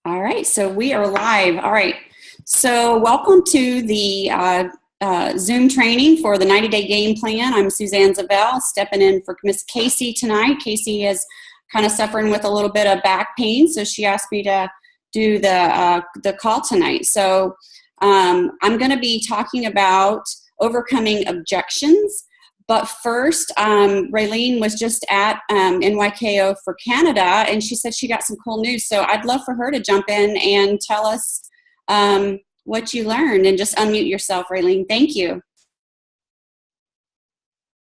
All right, so we are live. All right, so welcome to the Zoom training for the 90-day game plan. I'm Suzanne Zavell, stepping in for Miss Casey tonight. Casey is kind of suffering with a little bit of back pain, so she asked me to do the call tonight. So I'm going to be talking about overcoming objections. But first, Raylene was just at NYKO for Canada, and she said she got some cool news. So I'd love for her to jump in and tell us what you learned, and just unmute yourself, Raylene. Thank you.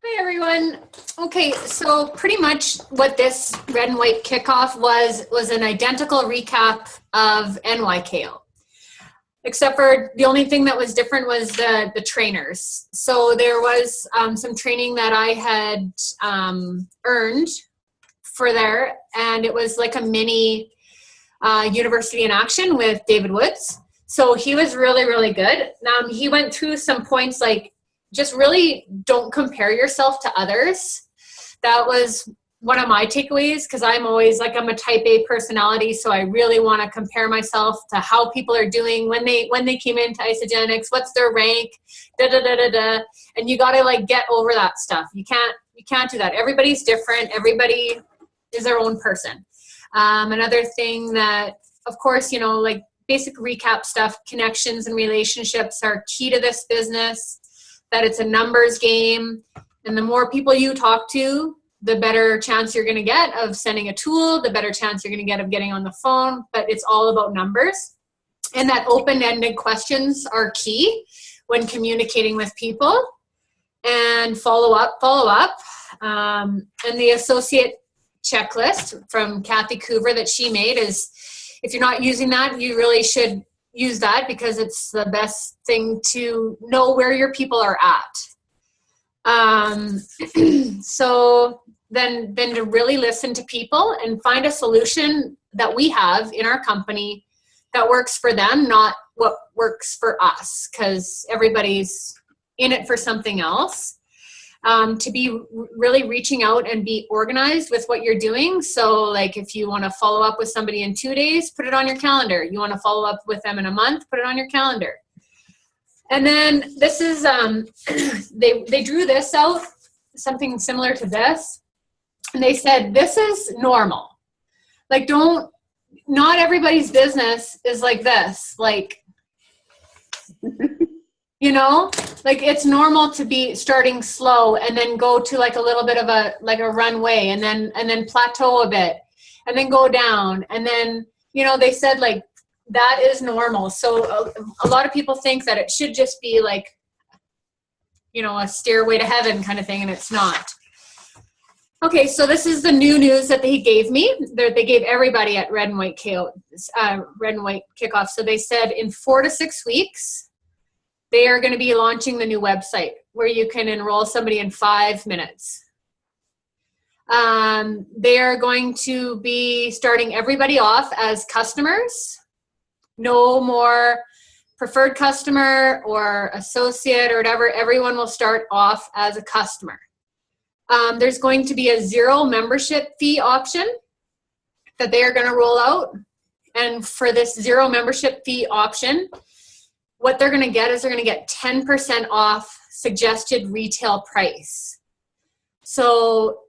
Hi, everyone. Okay, so pretty much what this red and white kickoff was an identical recap of NYKO. Except for the only thing that was different was the trainers. So there was some training that I had earned for there, and it was like a mini University in Action with David Woods. So he was really, really good. He went through some points like just really don't compare yourself to others. That was one of my takeaways, because I'm always like, I'm a type A personality, so I really want to compare myself to how people are doing when they came into Isogenics, what's their rank, and you got to like get over that stuff. You can't do that. Everybody's different. Everybody is their own person. Another thing that, of course, you know, like basic recap stuff, connections and relationships are key to this business, that it's a numbers game, and the more people you talk to, the better chance you're going to get of sending a tool, the better chance you're going to get of getting on the phone, but it's all about numbers. And that open-ended questions are key when communicating with people. And follow up. And the associate checklist from Kathy Coover that she made is, if you're not using that, you really should use that, because it's the best thing to know where your people are at. So then to really listen to people and find a solution that we have in our company that works for them, not what works for us, because everybody's in it for something else. To be really reaching out and be organized with what you're doing. So like if you want to follow up with somebody in 2 days, put it on your calendar. You want to follow up with them in a month, put it on your calendar. And then this is, they drew this out, something similar to this. And they said, this is normal. Like, not everybody's business is like this. Like, you know, like it's normal to be starting slow and then go to like a little bit of a runway, and then plateau a bit and then go down. And then, you know, they said like, that is normal. So a lot of people think that it should just be like, you know, a stairway to heaven kind of thing, and it's not. Okay, so this is the new news that they gave me. They gave everybody at Red and White Kickoff. So they said in 4 to 6 weeks, they are going to be launching the new website where you can enroll somebody in 5 minutes. They are going to be starting everybody off as customers. No more preferred customer or associate or whatever. Everyone will start off as a customer. There's going to be a 0 membership fee option that they are going to roll out. And for this 0 membership fee option, what they're going to get is they're going to get 10% off suggested retail price. So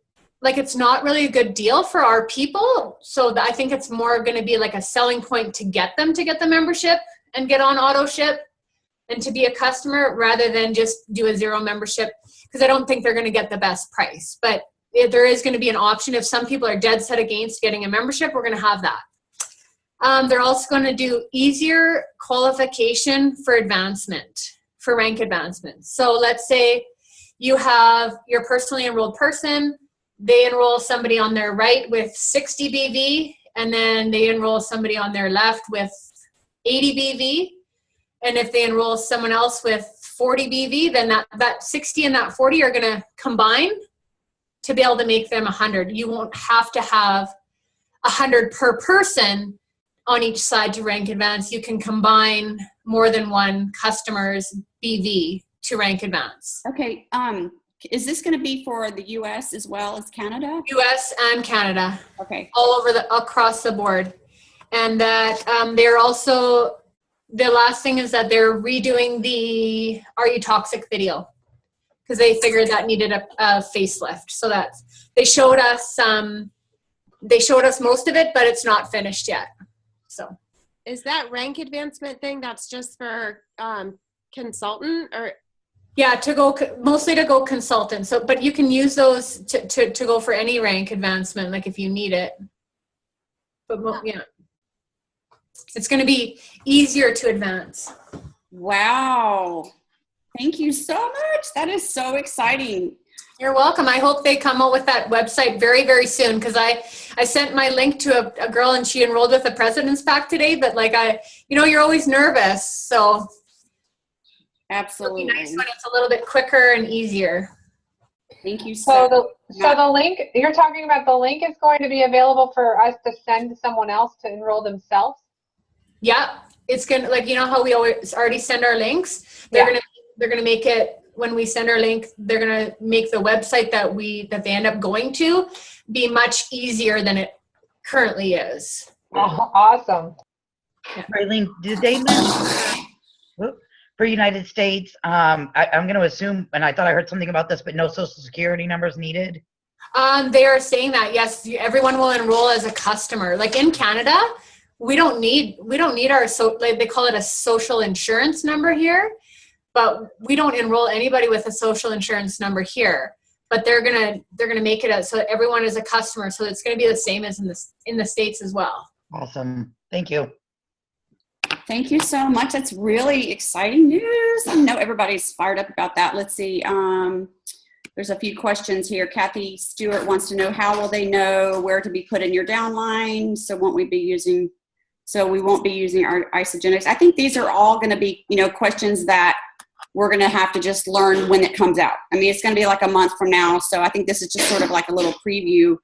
like, it's not really a good deal for our people. So I think it's more going to be like a selling point to get them to get the membership and get on auto ship and to be a customer, rather than just do a 0 membership, because I don't think they're going to get the best price. But there is going to be an option. If some people are dead set against getting a membership, we're going to have that. They're also going to do easier qualification for advancement, for rank advancement. So let's say you have your personally enrolled person, they enroll somebody on their right with 60 BV, and then they enroll somebody on their left with 80 BV. And if they enroll someone else with 40 BV, then that 60 and that 40 are going to combine to be able to make them 100. You won't have to have 100 per person on each side to rank advance. You can combine more than one customer's BV to rank advance. Okay. Is this going to be for the U.S. as well as Canada? U.S. and Canada. Okay. All over across the board. And that they're also, the last thing is that they're redoing the Are You Toxic video, because they figured that needed a facelift. So they showed us most of it, but it's not finished yet. So is that rank advancement thing that's just for consultant or? Yeah, mostly to go consultant. So, but you can use those to go for any rank advancement, like if you need it. But yeah, it's going to be easier to advance. Wow. Thank you so much. That is so exciting. You're welcome. I hope they come out with that website very, very soon, because I sent my link to a girl and she enrolled with the President's Pack today, but like you're always nervous. So absolutely. It'll be nice when it's a little bit quicker and easier. Thank you so the link you're talking about, the link is going to be available for us to send to someone else to enroll themselves? Yeah, it's gonna, like, you know how we always already send our links? They're gonna make it, when we send our link, they're gonna make the website that they end up going to be much easier than it currently is. Oh, awesome. Yeah. Raylene, did they mention for United States, I'm going to assume, and I thought I heard something about this, but no social security numbers needed? They are saying that, yes, everyone will enroll as a customer. Like in Canada, we don't need our, like they call it a social insurance number here, but we don't enroll anybody with a social insurance number here. But they're gonna make it so everyone is a customer. So it's gonna be the same as in the States as well. Awesome. Thank you. Thank you so much. That's really exciting news. I know everybody's fired up about that. Let's see. There's a few questions here. Kathy Stewart wants to know, how will they know where to be put in your downline? So we won't be using our isogenics. I think these are all going to be, questions that we're going to have to just learn when it comes out. I mean, it's going to be like a month from now. So I think this is just sort of like a little preview,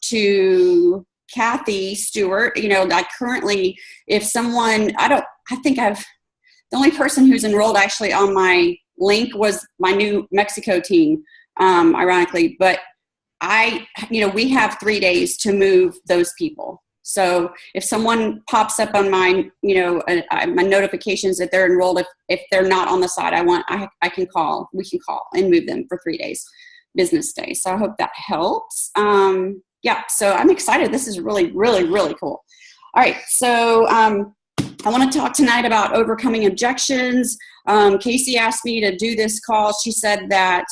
to Kathy Stewart, like currently, if someone, the only person who's enrolled actually on my link was my New Mexico team, ironically, but we have 3 days to move those people. So if someone pops up on my, my notifications that they're enrolled, if they're not on the side, we can call and move them for 3 days, business days. So I hope that helps. Yeah, so I'm excited. This is really, really, really cool. All right, so I want to talk tonight about overcoming objections. Casey asked me to do this call. She said that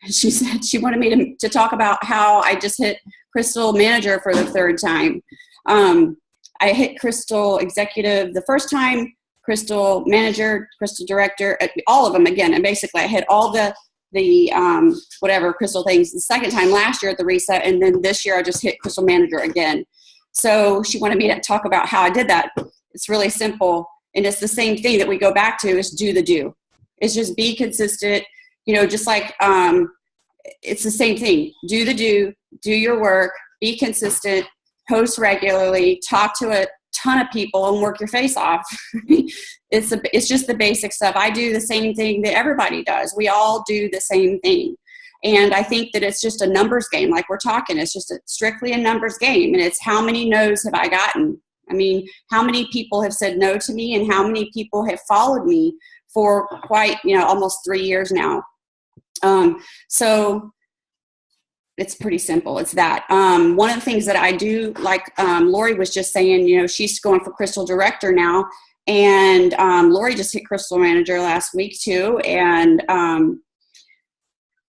she wanted me to talk about how I just hit Crystal Manager for the third time. I hit Crystal Executive the first time, Crystal Manager, Crystal Director, all of them again. And basically I hit all the whatever Crystal things the second time last year at the reset, and then this year I just hit Crystal Manager again. So she wanted me to talk about how I did that. It's really simple, and it's the same thing that we go back to, is do. It's just be consistent, just like it's the same thing. Do your work, be consistent, post regularly, talk to a ton of people, and work your face off. It's just the basic stuff. I do the same thing that everybody does. We all do the same thing. And I think that it's just a numbers game. Like we're talking, it's just strictly a numbers game. And it's how many no's have I gotten? I mean, how many people have said no to me, and how many people have followed me for quite, almost 3 years now. So it's pretty simple. It's that. One of the things that I do, like Lori was just saying, she's going for Crystal Director now. And Lori just hit Crystal Manager last week too. And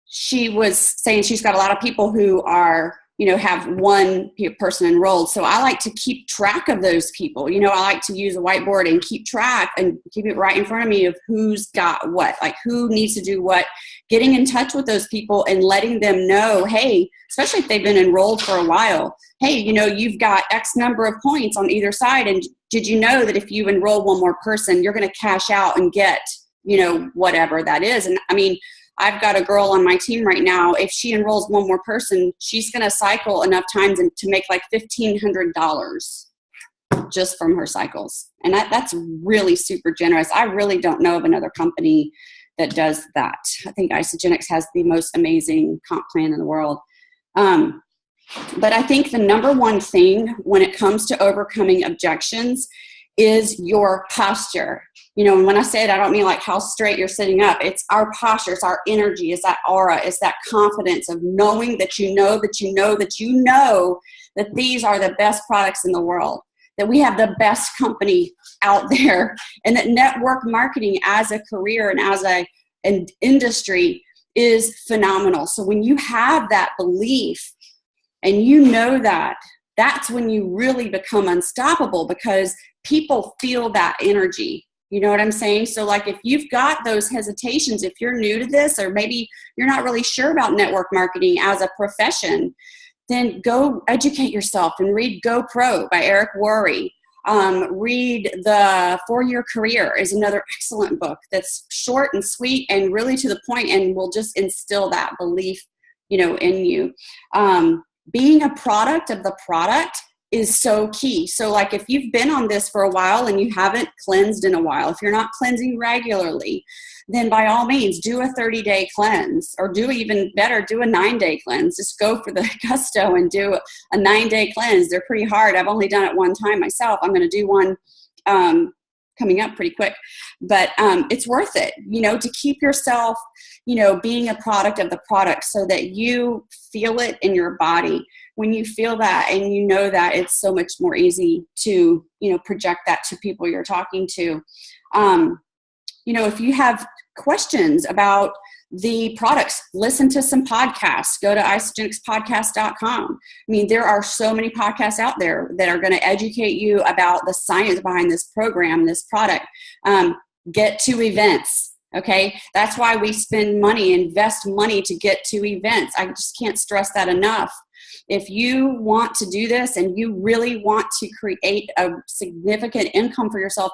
she was saying she's got a lot of people who are, have one person enrolled. So I like to keep track of those people. I like to use a whiteboard and keep track and keep it right in front of me of who's got what, like who needs to do what, getting in touch with those people and letting them know, hey, especially if they've been enrolled for a while, hey, you've got X number of points on either side. And did you know that if you enroll one more person, you're going to cash out and get, whatever that is. And I mean, I've got a girl on my team right now. If she enrolls one more person, she's going to cycle enough times to make like $1,500 just from her cycles. And that's really super generous. I really don't know of another company that does that. I think Isogenics has the most amazing comp plan in the world. But I think the number one thing when it comes to overcoming objections is your posture. You know, and when I say it, I don't mean like how straight you're sitting up. It's our posture, it's our energy, it's that aura, it's that confidence of knowing that you know that you know that you know that these are the best products in the world, that we have the best company out there, and that network marketing as a career and as an industry is phenomenal. So when you have that belief and you know that, that's when you really become unstoppable, because people feel that energy. You know what I'm saying? So like if you've got those hesitations, if you're new to this, or maybe you're not really sure about network marketing as a profession, then go educate yourself and read Go Pro by Eric Worre. Read The 4-Year Career is another excellent book that's short and sweet and really to the point, and will just instill that belief, you know, in you. Being a product of the product is so key. So like if you've been on this for a while and you haven't cleansed in a while, if you're not cleansing regularly, then by all means do a 30-day cleanse, or do even better, do a 9-day cleanse. Just go for the gusto and do a 9-day cleanse. They're pretty hard. I've only done it one time myself. I'm going to do one coming up pretty quick, but it's worth it, you know, to keep yourself, you know, being a product of the product, so that you feel it in your body. When you feel that and you know that, it's so much more easy to, you know, project that to people you're talking to. You know, if you have questions about the products, listen to some podcasts. Go to isagenixpodcast.com. I mean, there are so many podcasts out there that are going to educate you about the science behind this program, this product. Get to events. Okay. That's why we spend money, invest money to get to events. I just can't stress that enough. If you want to do this and you really want to create a significant income for yourself,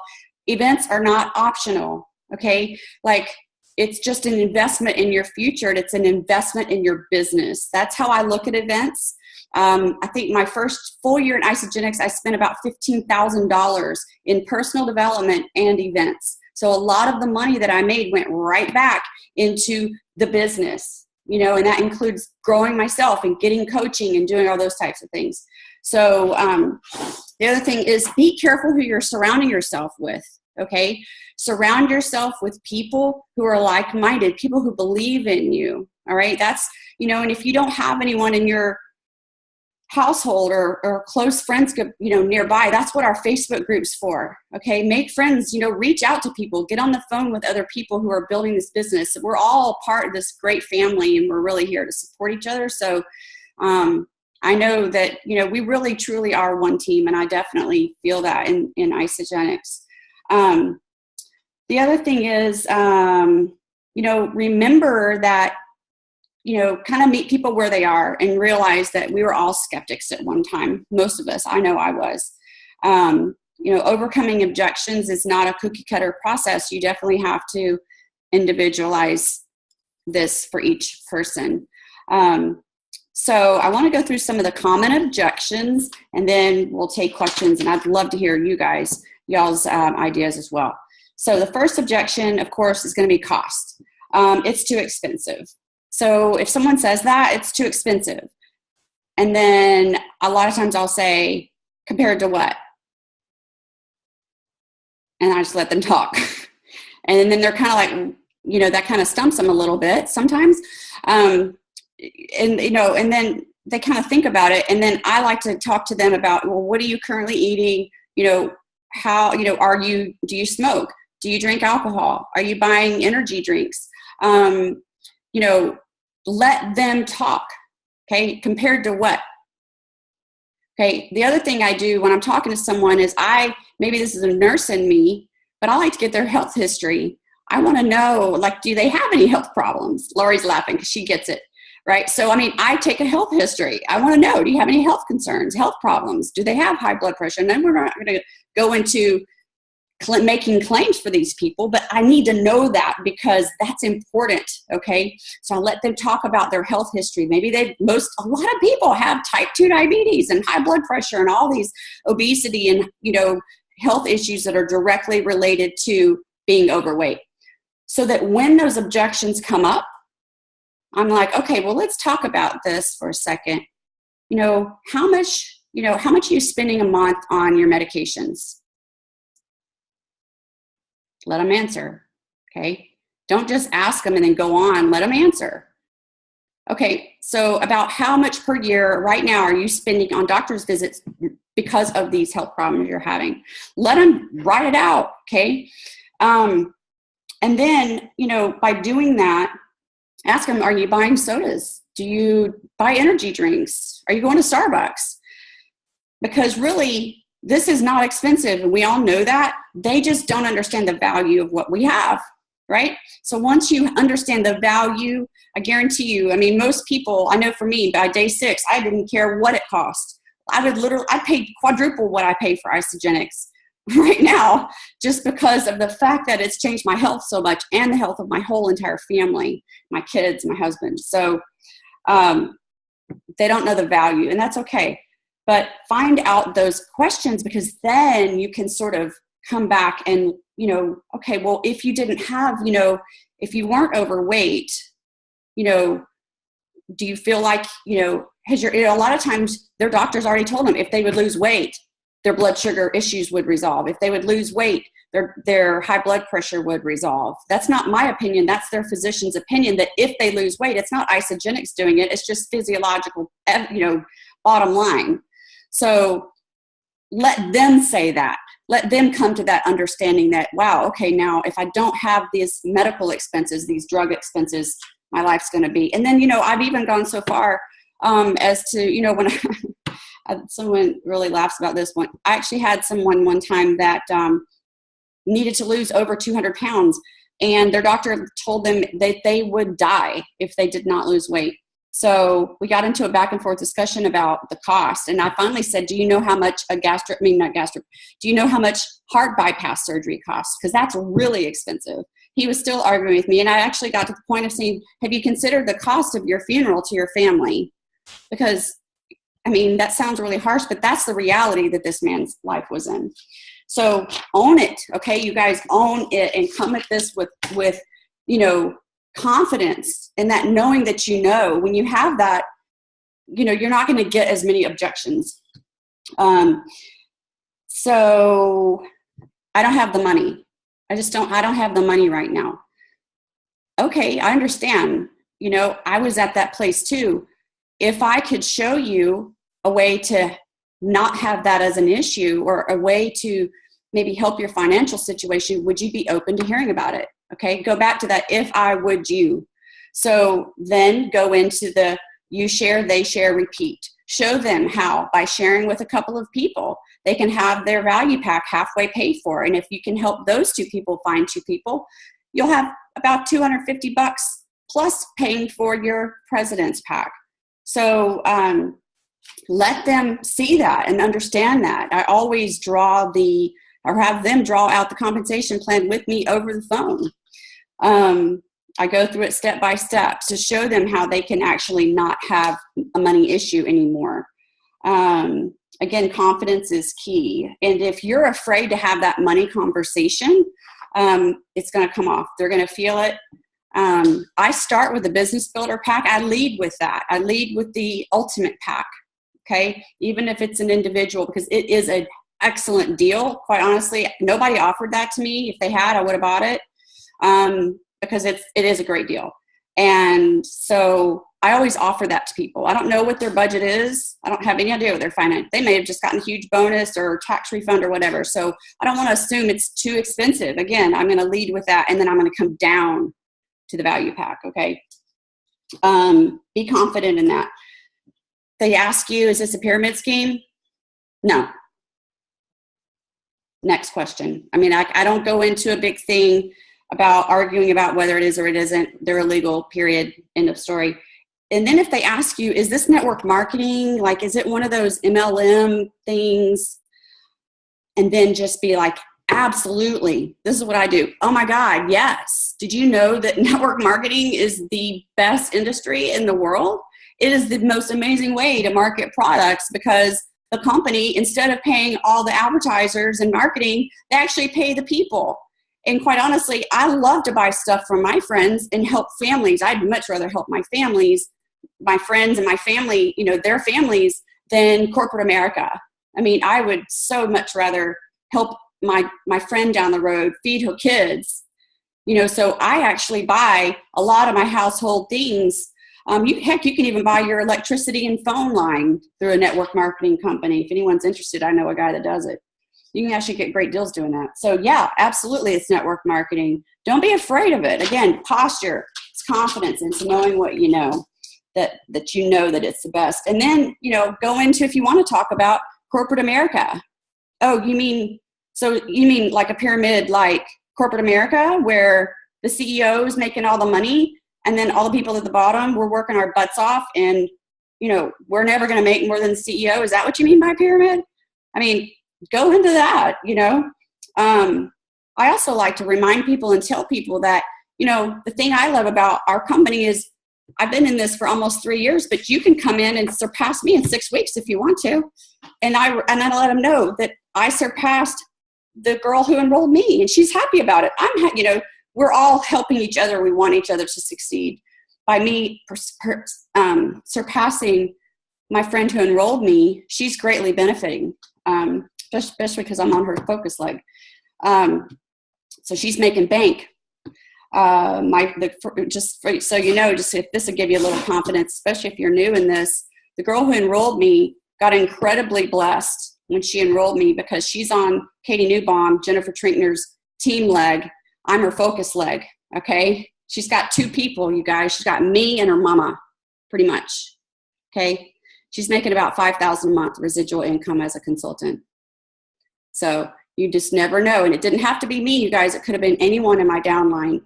events are not optional. Okay. Like, it's just an investment in your future, and it's an investment in your business. That's how I look at events. I think my first full year in Isagenix, I spent about $15,000 in personal development and events. So a lot of the money that I made went right back into the business, you know, and that includes growing myself and getting coaching and doing all those types of things. So the other thing is, be careful who you're surrounding yourself with. Okay. Surround yourself with people who are like-minded, people who believe in you. All right. That's, you know, and if you don't have anyone in your household or close friends, you know, nearby, that's what our Facebook group's for. Okay. Make friends, you know, reach out to people, get on the phone with other people who are building this business. We're all part of this great family, and we're really here to support each other. So, I know that, you know, we really truly are one team, and I definitely feel that in Isagenix. The other thing is, you know, remember that, you know, kind of meet people where they are and realize that we were all skeptics at one time. Most of us, I know I was. You know, overcoming objections is not a cookie cutter process. You definitely have to individualize this for each person. So I want to go through some of the common objections, and then we'll take questions, and I'd love to hear y'all's ideas as well. So the first objection, of course, is going to be cost. It's too expensive. So if someone says that, it's too expensive. And then a lot of times I'll say, compared to what? And I just let them talk. And then they're kind of like, you know, that kind of stumps them a little bit sometimes. And, you know, and then they kind of think about it. And then I like to talk to them about, well, what are you currently eating? You know, how, you know, do you smoke? Do you drink alcohol? Are you buying energy drinks? You know, let them talk. Okay. Compared to what? Okay. The other thing I do when I'm talking to someone is maybe this is a nurse in me, but I like to get their health history. I want to know, like, do they have any health problems? Lori's laughing because she gets it. Right. So, I mean, I take a health history. I want to know, do you have any health concerns, health problems? Do they have high blood pressure? And then we're not going to go into making claims for these people, but I need to know that because that's important. Okay. So I'll let them talk about their health history. Maybe a lot of people have type 2 diabetes and high blood pressure and all these obesity and, you know, health issues that are directly related to being overweight. So that when those objections come up, I'm like, okay, well, let's talk about this for a second. how much are you spending a month on your medications? Let them answer, okay? Don't just ask them and then go on, let them answer. Okay, so about how much per year right now are you spending on doctor's visits because of these health problems you're having? Let them write it out, okay? And then, by doing that, ask them, are you buying sodas? Do you buy energy drinks? Are you going to Starbucks? Because really, this is not expensive, and we all know that. They just don't understand the value of what we have, right? So once you understand the value, I guarantee you, most people, I know for me, by day 6, I didn't care what it cost. I paid quadruple what I pay for Isogenics right now, just because of the fact that it's changed my health so much and the health of my whole entire family, my kids, my husband. So they don't know the value, and that's okay. But find out those questions, because then you can sort of come back and, okay, well, if you didn't have, if you weren't overweight, do you feel like, a lot of times their doctors already told them if they would lose weight, their blood sugar issues would resolve. If they would lose weight, their high blood pressure would resolve. That's not my opinion. That's their physician's opinion, that if they lose weight, it's not Isogenics doing it. It's just physiological, bottom line. So let them say that. Let them come to that understanding that, wow, okay, now if I don't have these medical expenses, these drug expenses, my life's going to be. And then, I've even gone so far as to, when someone really laughs about this one. I actually had someone one time that needed to lose over 200 pounds, and their doctor told them that they would die if they did not lose weight. So we got into a back and forth discussion about the cost. And I finally said, do you know how much do you know how much heart bypass surgery costs? Because that's really expensive. He was still arguing with me. And I actually got to the point of saying, have you considered the cost of your funeral to your family? Because, that sounds really harsh, but that's the reality that this man's life was in. So own it, okay? You guys own it and come at this with confidence, and that knowing that when you have that, you're not going to get as many objections. So I don't have the money. I don't have the money right now. Okay, I understand. I was at that place too. If I could show you a way to not have that as an issue, or a way to maybe help your financial situation, would you be open to hearing about it? Okay, go back to that if I would you. So then go into the you share, they share, repeat. Show them how, by sharing with a couple of people, they can have their value pack halfway paid for. And if you can help those 2 people find 2 people, you'll have about $250 plus paying for your president's pack. So let them see that and understand that. I always have them draw out the compensation plan with me over the phone. I go through it step by step to show them how they can actually not have a money issue anymore. Again, confidence is key. And if you're afraid to have that money conversation, it's going to come off. They're going to feel it. I start with the business builder pack. I lead with that. I lead with the ultimate pack. Okay. Even if it's an individual, because it is an excellent deal. Quite honestly, nobody offered that to me. If they had, I would have bought it. Because it is a great deal. And so I always offer that to people. I don't know what their budget is. I don't have any idea what their finance. They may have just gotten a huge bonus or tax refund or whatever. So I don't want to assume it's too expensive. Again, I'm going to lead with that, and then I'm going to come down to the value pack. Okay. Be confident in that. They ask you, is this a pyramid scheme? No. Next question. I don't go into a big thing about arguing about whether it is or it isn't. They're illegal, period, end of story. And then if they ask you, is this network marketing? Like, is it one of those MLM things? And then just be like, absolutely. This is what I do. Oh my God, yes. Did you know that network marketing is the best industry in the world? It is the most amazing way to market products, because the company, instead of paying all the advertisers and marketing, they actually pay the people. And quite honestly, I love to buy stuff from my friends and help families. I'd much rather help my families my friends and my family, their families than corporate America. I mean, I would so much rather help my friend down the road feed her kids, so I actually buy a lot of my household things. You can even buy your electricity and phone line through a network marketing company. If anyone's interested, I know a guy that does it. You can actually get great deals doing that. So yeah, absolutely, it's network marketing. Don't be afraid of it. Again, posture, it's confidence, and it's knowing what you know, that you know that it's the best. And then, go into, if you want to talk about corporate America. Oh, you mean like a pyramid, like corporate America, where the CEO is making all the money, and then all the people at the bottom, we're working our butts off, and we're never going to make more than the CEO. Is that what you mean by pyramid? I mean, go into that. I also like to remind people and tell people that the thing I love about our company is I've been in this for almost 3 years, but you can come in and surpass me in 6 weeks if you want to, and I let them know that I surpassed the girl who enrolled me, and she's happy about it. We're all helping each other. We want each other to succeed. By me surpassing my friend who enrolled me, she's greatly benefiting, especially because I'm on her focus leg. So she's making bank. Just so just if this will give you a little confidence, especially if you're new in this, the girl who enrolled me got incredibly blessed when she enrolled me, because she's on Katie Newbaum, Jennifer Trinkner's team leg. I'm her focus leg. Okay. She's got 2 people, you guys. She's got me and her mama, pretty much. Okay. She's making about $5,000 a month residual income as a consultant. So you just never know. And it didn't have to be me, you guys. It could have been anyone in my downline.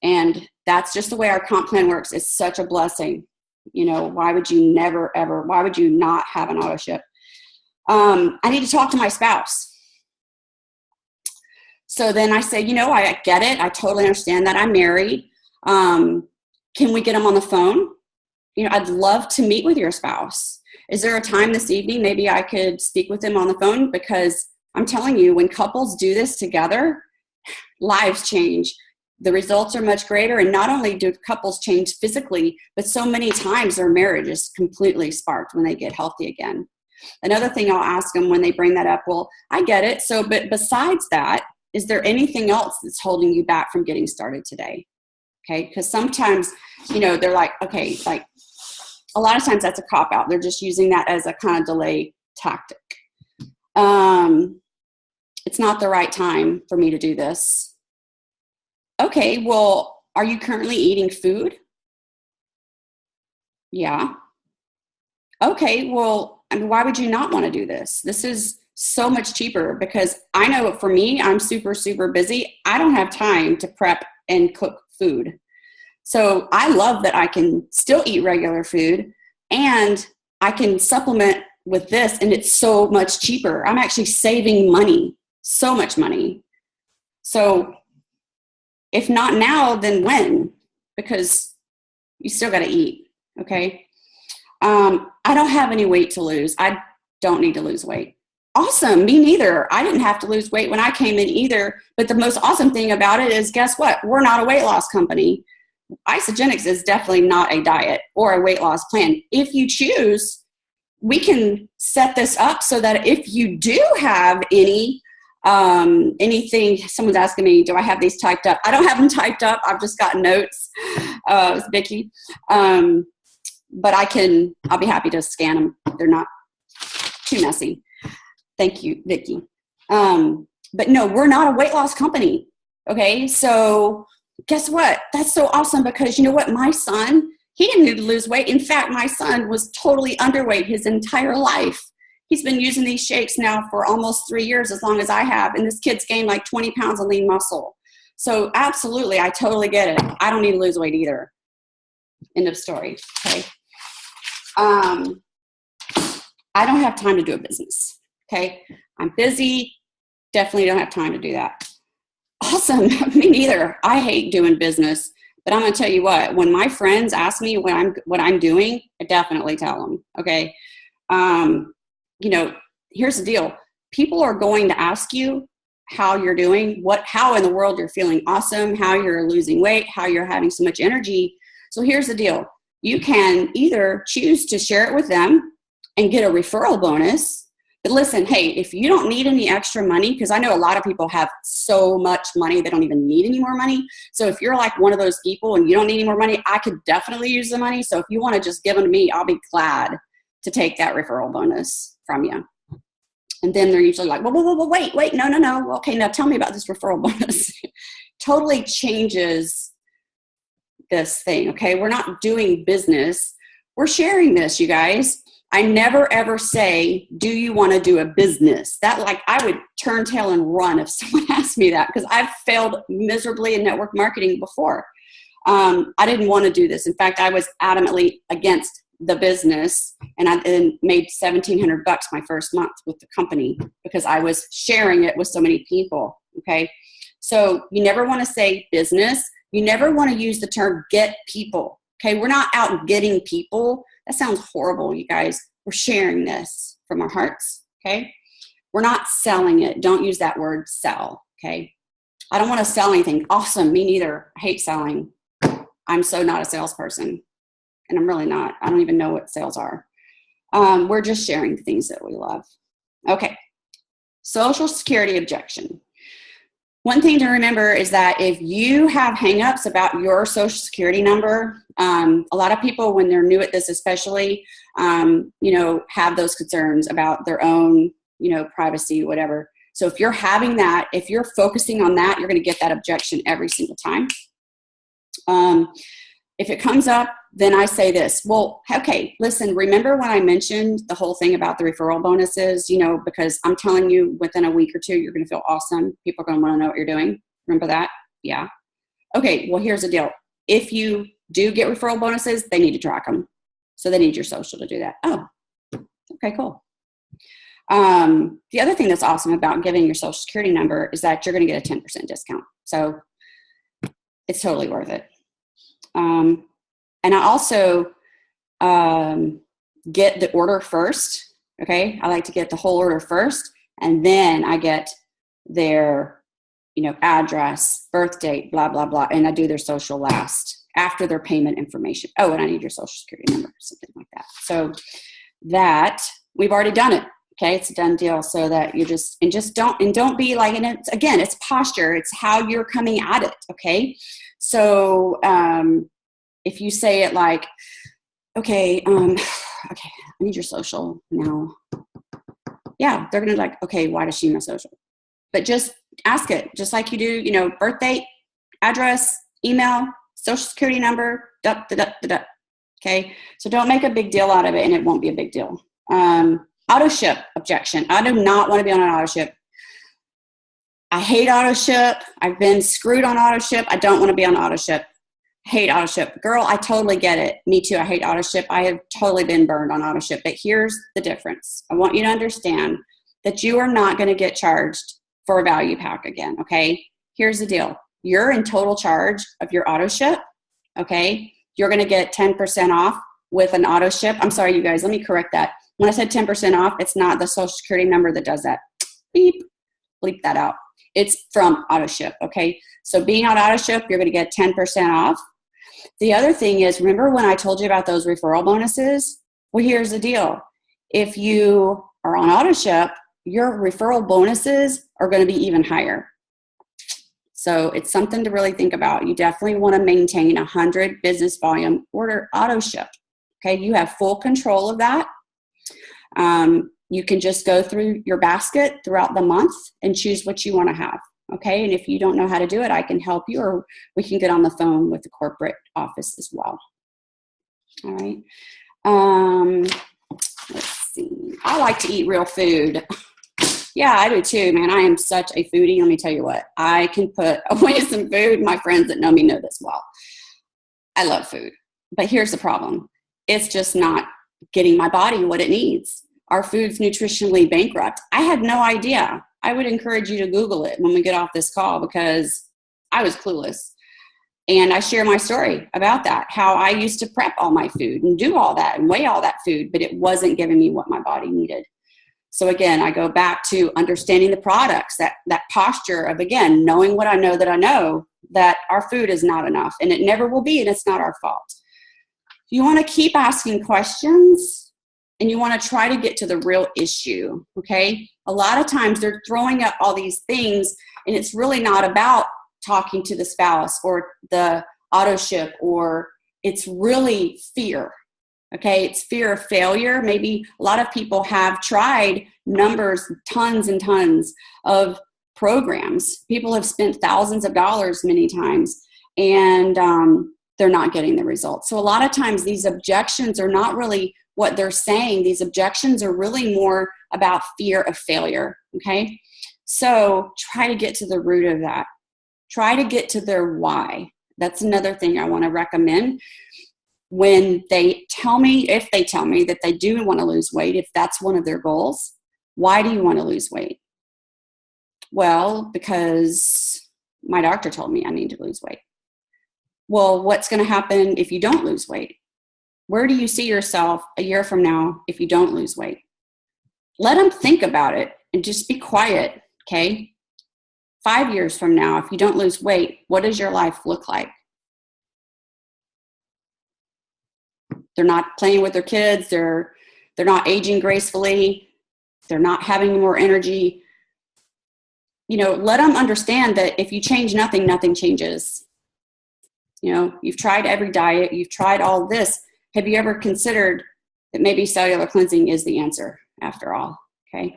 And that's just the way our comp plan works. It's such a blessing. Why would you why would you not have an auto ship? I need to talk to my spouse. So then I say, I get it. I totally understand that. I'm married. Can we get them on the phone? I'd love to meet with your spouse. Is there a time this evening maybe I could speak with them on the phone? Because I'm telling you, when couples do this together, lives change. The results are much greater. And not only do couples change physically, but so many times their marriage is completely sparked when they get healthy again. Another thing I'll ask them when they bring that up, well, I get it. So, but besides that, is there anything else that's holding you back from getting started today? Okay. Because sometimes, they're like, okay, like a lot of times that's a cop out. They're just using that as a kind of delay tactic. It's not the right time for me to do this. Okay. Well, are you currently eating food? Yeah. Okay. Well, why would you not want to do this? This is so much cheaper, because I know for me, I'm super, super busy. I don't have time to prep and cook food. So I love that I can still eat regular food and I can supplement with this, and it's so much cheaper. I'm actually saving money, so much money. So if not now, then when? Because you still got to eat. Okay. I don't have any weight to lose. I don't need to lose weight. Awesome. Me neither. I didn't have to lose weight when I came in either. But the most awesome thing about it is, guess what? We're not a weight loss company. Isogenics is definitely not a diet or a weight loss plan. If you choose, we can set this up so that if you do have anything, someone's asking me, do I have these typed up? I don't have them typed up. I've just got notes. It's Vicki. But I'll be happy to scan them. They're not too messy. Thank you, Vicki. But no, we're not a weight loss company. Okay. So guess what? That's so awesome, because you know what? My son, he didn't need to lose weight. In fact, my son was totally underweight his entire life. He's been using these shakes now for almost 3 years, as long as I have. And this kid's gained like 20 pounds of lean muscle. So absolutely, I totally get it. I don't need to lose weight either. End of story. Okay. I don't have time to do a business. Okay. I'm busy. Definitely don't have time to do that. Awesome. Me neither. I hate doing business, but I'm going to tell you what, when my friends ask me what I'm doing, I definitely tell them. Okay. Here's the deal. People are going to ask you how you're doing, how in the world you're feeling awesome, how you're losing weight, how you're having so much energy. So here's the deal. you can either choose to share it with them and get a referral bonus. But listen, hey, if you don't need any extra money, because I know a lot of people have so much money, they don't even need any more money. So if you're like one of those people and you don't need any more money, I could definitely use the money. So if you want to just give them to me, I'll be glad to take that referral bonus from you. And then they're usually like, well, wait, no. Okay, now tell me about this referral bonus. Totally changes this thing, okay? We're not doing business. We're sharing this, you guys. I never ever say, do you want to do a business? That, like, I would turn tail and run if someone asked me that, because I've failed miserably in network marketing before. I didn't want to do this. In fact, I was adamantly against the business, and I made $1,700 my first month with the company because I was sharing it with so many people, okay? So you never want to say business. You never want to use the term get people, okay? We're not out getting people. That sounds horrible, you guys. We're sharing this from our hearts, okay? We're not selling it. Don't use that word sell, okay? I don't want to sell anything. Awesome, me neither. I hate selling. I'm so not a salesperson, and I'm really not. I don't even know what sales are. We're just sharing things that we love. Okay, Social Security objection. One thing to remember is that if you have hangups about your Social Security number, a lot of people, when they're new at this especially, have those concerns about their own, privacy, whatever. So if you're having that, if you're focusing on that, you're going to get that objection every single time. If it comes up, then I say this. Well, okay, listen, remember when I mentioned the whole thing about the referral bonuses, because I'm telling you within a week or two, you're going to feel awesome. People are going to want to know what you're doing. Remember that? Yeah. Okay, well, here's the deal. If you do get referral bonuses, they need to track them. So they need your social to do that. Oh, okay, cool. The other thing that's awesome about giving your Social Security number is that you're going to get a 10% discount. So it's totally worth it. And I also get the order first, okay? I like to get the whole order first, and then I get their, address, birth date, blah, blah, blah, and I do their social last after their payment information. Oh, and I need your Social Security number, something like that. So that, we've already done it, okay? It's a done deal, so that you don't be like, and it's posture, it's how you're coming at it, okay? So, if you say it like, okay, I need your social now. Yeah, they're going to like, okay, why does she need my social? But just ask it, just like you do, birth date, address, email, Social Security number, okay? So don't make a big deal out of it, and it won't be a big deal. Auto ship objection. I do not want to be on an auto ship. I hate auto ship. I've been screwed on auto ship. I don't want to be on auto ship. Hate auto ship. Girl, I totally get it. Me too. I hate auto ship. I have totally been burned on auto ship. But here's the difference. I want you to understand that you are not going to get charged for a value pack again, okay? Here's the deal. You're in total charge of your auto ship, okay? You're going to get 10% off with an auto ship. I'm sorry, you guys. Let me correct that. When I said 10% off, it's not the Social Security number that does that. Beep. Bleep that out. It's from auto ship, okay? So being on auto ship, you're going to get 10% off. The other thing is, remember when I told you about those referral bonuses? Well, here's the deal. If you are on auto ship, your referral bonuses are going to be even higher. So it's something to really think about. You definitely want to maintain 100 business volume order auto ship. Okay, you have full control of that. You can just go through your basket throughout the month and choose what you want to have. Okay, and if you don't know how to do it, I can help you, or we can get on the phone with the corporate office as well. All right. Let's see. I like to eat real food. Yeah, I do too, man. I am such a foodie. Let me tell you what. I can put away some food. My friends that know me know this well. I love food. But here's the problem. It's just not getting my body what it needs. Our food's nutritionally bankrupt. I had no idea. I would encourage you to Google it when we get off this call, because I was clueless. And I share my story about that, how I used to prep all my food and do all that and weigh all that food, but it wasn't giving me what my body needed. So again, I go back to understanding the products, that posture of, again, knowing what I know, that our food is not enough, and it never will be, and it's not our fault. You want to keep asking questions, and you want to try to get to the real issue, okay? A lot of times they're throwing up all these things, and it's really not about talking to the spouse or the auto ship, or it's really fear, okay? It's fear of failure. Maybe a lot of people have tried tons and tons of programs. People have spent thousands of dollars many times, and they're not getting the results. So a lot of times these objections are not really what they're saying. These objections are really more about fear of failure, okay? So try to get to the root of that. Try to get to their why. That's another thing I want to recommend. When they tell me, if they tell me that they do want to lose weight, if that's one of their goals, why do you want to lose weight? Well, because my doctor told me I need to lose weight. Well, what's going to happen if you don't lose weight? Where do you see yourself a year from now if you don't lose weight? Let them think about it and just be quiet, okay? 5 years from now, if you don't lose weight, what does your life look like? They're not playing with their kids. They're not aging gracefully. They're not having more energy. You know, let them understand that if you change nothing, nothing changes. You know, you've tried every diet. You've tried all this. Have you ever considered that maybe cellular cleansing is the answer after all? Okay.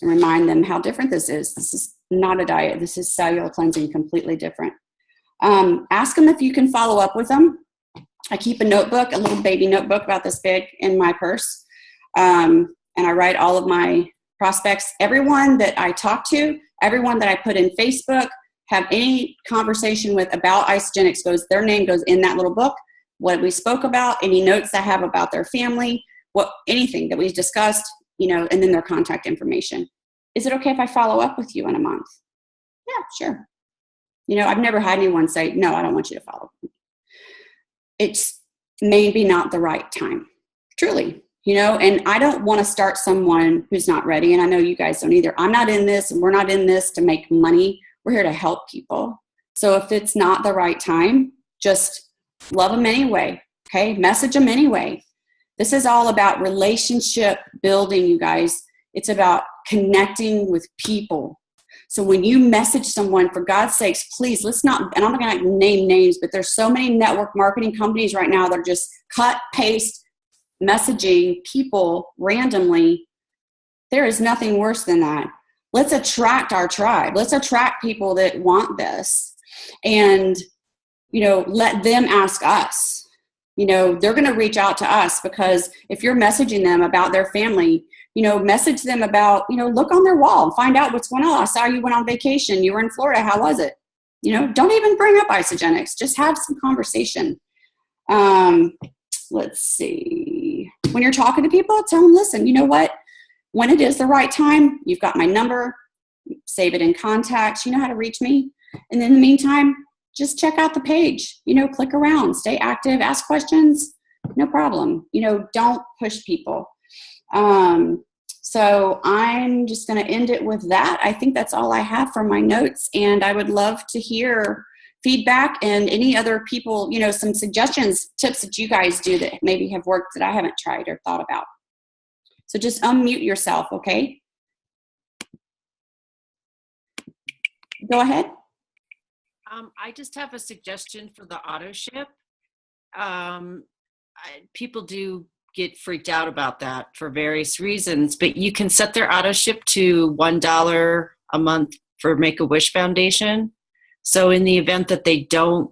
And remind them how different this is. This is not a diet. This is cellular cleansing, completely different. Ask them if you can follow up with them. I keep a notebook, a little baby notebook about this big in my purse. And I write all of my prospects. Everyone that I talk to, everyone that I put in Facebook, have any conversation with about Isagenix, their name goes in that little book. What we spoke about, any notes I have about their family, anything that we discussed, you know, and then their contact information. Is it okay if I follow up with you in a month? Yeah, sure. You know, I've never had anyone say, no, I don't want you to follow up. It's maybe not the right time, truly, you know, and I don't want to start someone who's not ready. And I know you guys don't either. I'm not in this, and we're not in this to make money. We're here to help people. So if it's not the right time, just love them anyway. Okay. Message them anyway. This is all about relationship building, you guys. It's about connecting with people. So when you message someone, for God's sakes, please, let's not, and I'm not going to name names, but there's so many network marketing companies right now that are just cut, paste, messaging people randomly. There is nothing worse than that. Let's attract our tribe. Let's attract people that want this. And, you know, let them ask us. You know, they're going to reach out to us, because if you're messaging them about their family, you know, message them about, you know, look on their wall and find out what's going on. I saw you went on vacation. You were in Florida. How was it? You know, don't even bring up Isagenix. Just have some conversation. Let's see. When you're talking to people, tell them, listen, you know what? When it is the right time, you've got my number. Save it in contacts. You know how to reach me. And in the meantime, just check out the page. You know, click around. Stay active. Ask questions. No problem. You know, don't push people. So I'm just going to end it with that. I think that's all I have for my notes, and I would love to hear feedback and any other people, you know, some suggestions, tips that you guys do that maybe have worked that I haven't tried or thought about. So just unmute yourself. Okay. Go ahead. I just have a suggestion for the auto ship. People do get freaked out about that for various reasons, but you can set their auto ship to $1 a month for Make-A-Wish Foundation. So in the event that they don't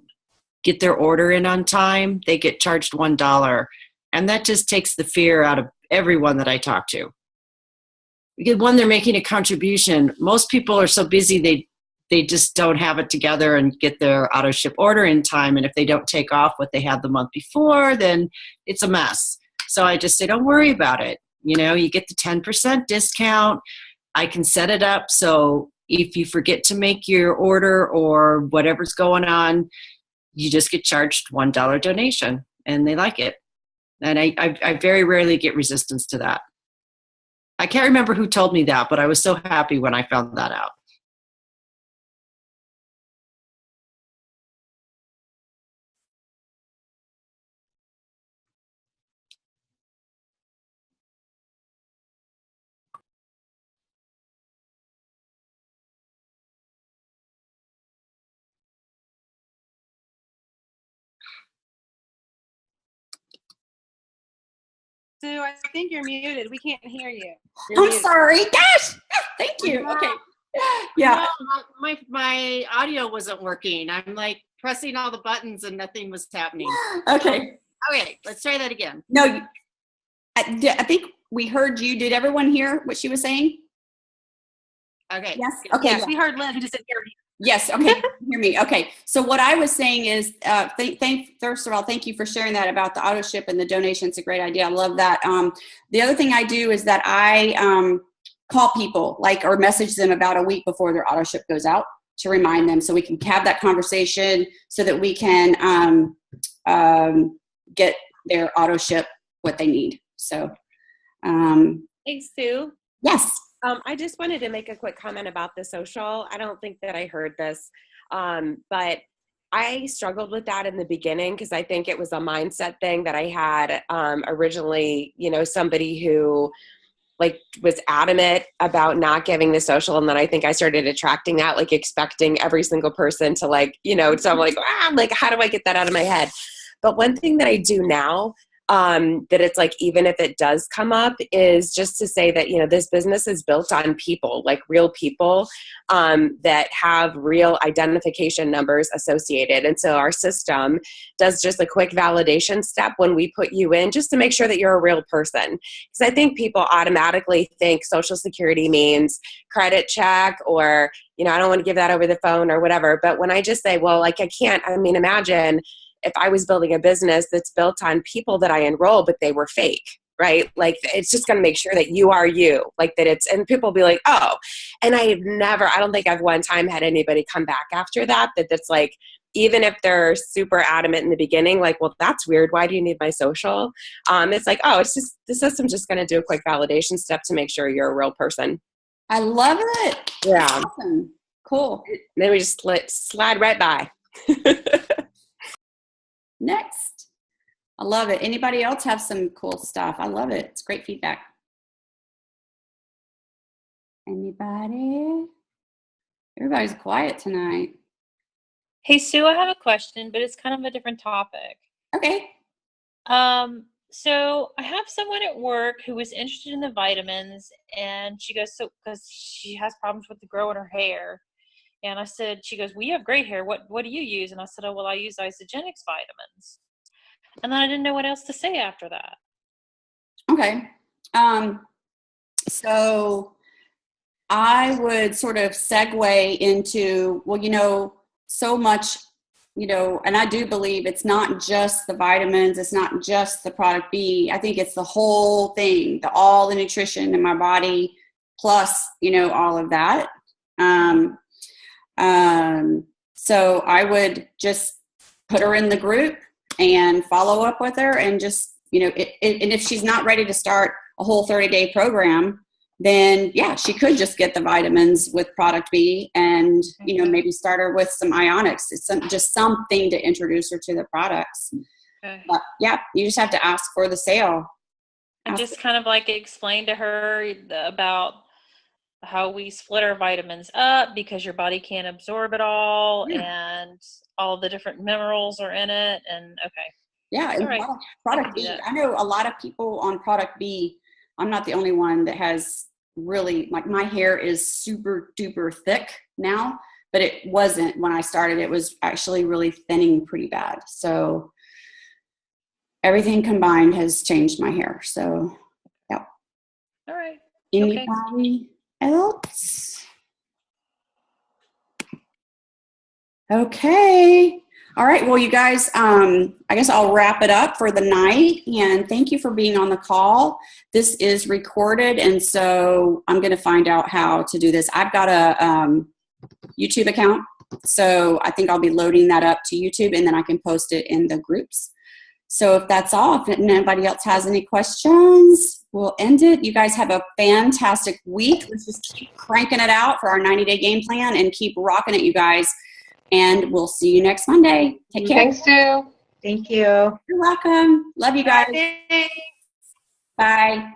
get their order in on time, they get charged $1. And that just takes the fear out of everyone that I talk to. Because when they're making a contribution, most people are so busy they just don't have it together and get their auto ship order in time. And if they don't take off what they had the month before, then it's a mess. So I just say, don't worry about it. You know, you get the 10% discount. I can set it up so if you forget to make your order or whatever's going on, you just get charged $1 donation, and they like it. And I very rarely get resistance to that. I can't remember who told me that, but I was so happy when I found that out. Sue, I think you're muted. We can't hear you. I'm sorry. Gosh. Thank you. Okay. Yeah. No, my audio wasn't working. I'm like pressing all the buttons and nothing was happening. Okay. Okay, let's try that again. No, I think we heard you. Did everyone hear what she was saying? Okay. Yes. Okay. Yes, we heard Liz. We just didn't hear you. Yes. Okay. Hear me. Okay. So what I was saying is, first of all, thank you for sharing that about the auto ship and the donation. It's a great idea. I love that. The other thing I do is that I call people or message them about a week before their auto ship goes out to remind them, so we can have that conversation so that we can get their auto ship what they need. So, Hey, Sue. yes. I just wanted to make a quick comment about the social. I don't think that I heard this, but I struggled with that in the beginning because I think it was a mindset thing that I had originally, somebody who was adamant about not giving the social. And then I think I started attracting that, expecting every single person to so I'm like, how do I get that out of my head? But one thing that I do now, that it's even if it does come up, is just to say that, this business is built on people, real people, that have real identification numbers associated. And so our system does just a quick validation step when we put you in, just to make sure that you're a real person. Because I think people automatically think Social Security means credit check, or, I don't want to give that over the phone or whatever. But when I just say, well, I can't, imagine if I was building a business that's built on people that I enroll, but they were fake, right? It's just going to make sure that you are you, that it's, and people will be like, oh, and I don't think I've one time had anybody come back after that's even if they're super adamant in the beginning, well, that's weird. Why do you need my social? It's it's just, the system's just going to do a quick validation step to make sure you're a real person. I love it. Yeah. Awesome. Cool. And then we just slide right by. Next. I love it. Anybody else have some cool stuff? I love it. It's great feedback. Anybody? Everybody's quiet tonight. Hey, Sue, I have a question, but it's kind of a different topic. Okay. So I have someone at work who was interested in the vitamins, and she goes, because she has problems with the grow in her hair. And I said, she goes, well, you have great hair. What do you use? And I said, oh, well, I use Isogenics vitamins. And then I didn't know what else to say after that. Okay. So I would sort of segue into, well, so much, and I do believe it's not just the vitamins. It's not just the product B. I think it's the whole thing, all the nutrition in my body, plus, all of that. So I would just put her in the group and follow up with her, and just, and if she's not ready to start a whole 30-day program, then yeah, she could just get the vitamins with product B, and, maybe start her with some ionics. It's just something to introduce her to the products. Okay. But yeah, you just have to ask for the sale. And just kind of explain to her about how we split our vitamins up because your body can't absorb it all, and all the different minerals are in it. And okay. Yeah. And right. Product B, I know a lot of people on product B. I'm not the only one that has really, my hair is super duper thick now, but it wasn't when I started. It was actually really thinning pretty bad. So everything combined has changed my hair. So yeah. All right. Anybody else? Okay. All right. Well, you guys, I guess I'll wrap it up for the night, and thank you for being on the call. This is recorded, and so I'm going to find out how to do this. I've got a YouTube account, so I think I'll be loading that up to YouTube, and then I can post it in the groups. So if that's all, if nobody else has any questions, we'll end it. You guys have a fantastic week. Let's just keep cranking it out for our 90-day game plan and keep rocking it, you guys. And we'll see you next Monday. Take care. Thanks, Sue. Thank you. You're welcome. Love you guys. Bye.